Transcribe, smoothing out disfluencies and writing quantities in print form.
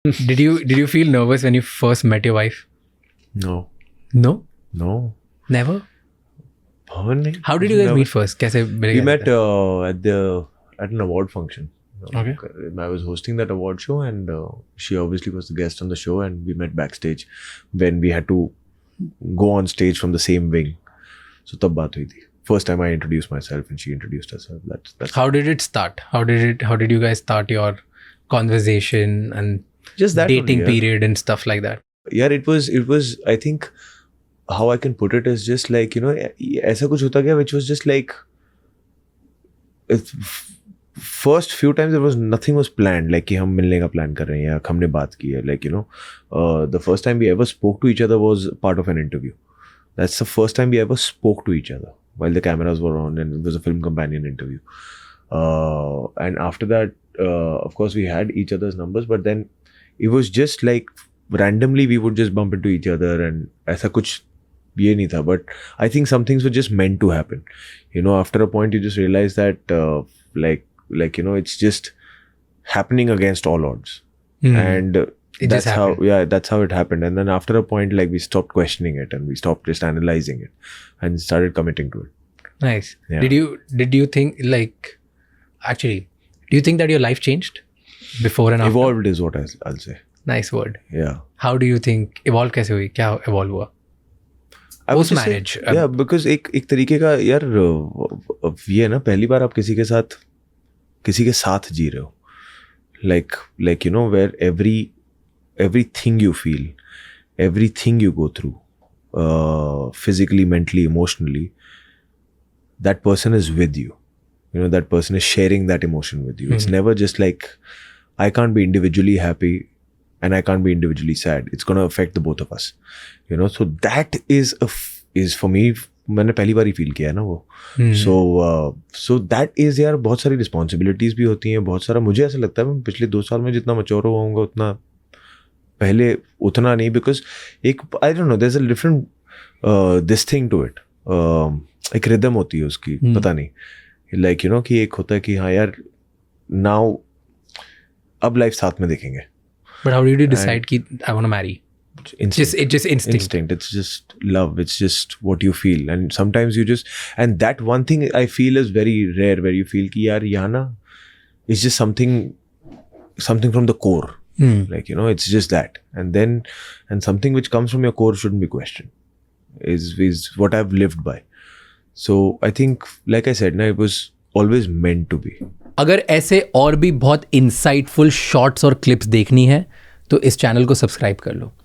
Did you feel nervous when you first met your wife? No. No? No. Never? Bhavan nahi. How did you guys Never. meet first? कैसे मिले? We met at an award function. Okay. I was hosting that award show, and she obviously was the guest on the show, and we met backstage when we had to go on stage from the same wing. So tab baat hui thi. First time I introduced myself and she introduced herself. That's How did it start? How did you guys start your conversation and just that dating only, yeah. period and stuff like that? Yeah, it was I think how I can put it is just like, you know, ऐसा कुछ होता गया which was just like first few times there was nothing was planned, like कि हम मिलने का plan कर रहे हैं या हमने बात की है, like, you know, the first time we ever spoke to each other was part of an interview. That's the first time we ever spoke to each other while the cameras were on, and it was a film companion interview. And after that, of course, we had each other's numbers, but then it was just like randomly we would just bump into each other, and ऐसा कुछ ये नहीं था. But I think some things were just meant to happen. You know, after a point, you just realize that, like you know, it's just happening against all odds, and It just happened. that's how it happened. And then after a point, like, we stopped questioning it and we stopped just analyzing it and started committing to it. Nice. Yeah. Did you think, like, actually, do you think that your life changed before and after? Evolved is what I'll say. Nice word. Yeah. How do you think evolve कैसे हुई? क्या evolve हुआ? I would Post just say- marriage. Yeah, because एक तरीके का यार ये है ना, पहली बार आप किसी के साथ जी रहे हो, like you know, where everything you feel, everything you go through, physically, mentally, emotionally, that person is with you. You know, that person is sharing that emotion with you. It's never just like, I can't be individually happy and I can't be individually sad. It's going to affect the both of us. You know, so that is for me, मैंने पहली बार ही feel किया है ना वो. So that is यार, बहुत सारी responsibilities भी होती हैं, बहुत सारा. मुझे ऐसा लगता है मैं पिछले 2 साल में जितना मैच्योर होऊंगा उतना पहले उतना नहीं, बिकॉज एक I don't know, there is a different this thing to it. एक रिदम होती है उसकी, पता नहीं, लाइक यू नो, कि एक होता है कि हाँ यार, नाउ अब लाइफ साथ में देखेंगे. But how did you decide कि I want to marry? It's just instinct. It's just love. It's just what you feel. And sometimes you just, and that one thing I feel is very rare, where you feel कि यार यहाँ ना, it's just something from the core. Like, you know, it's just that. And something which comes from your core shouldn't be questioned, is what I've lived by. So I think, like I said, it was always meant to be. अगर ऐसे और भी बहुत insightful shots और clips देखनी है तो इस चैनल को सब्सक्राइब कर लो.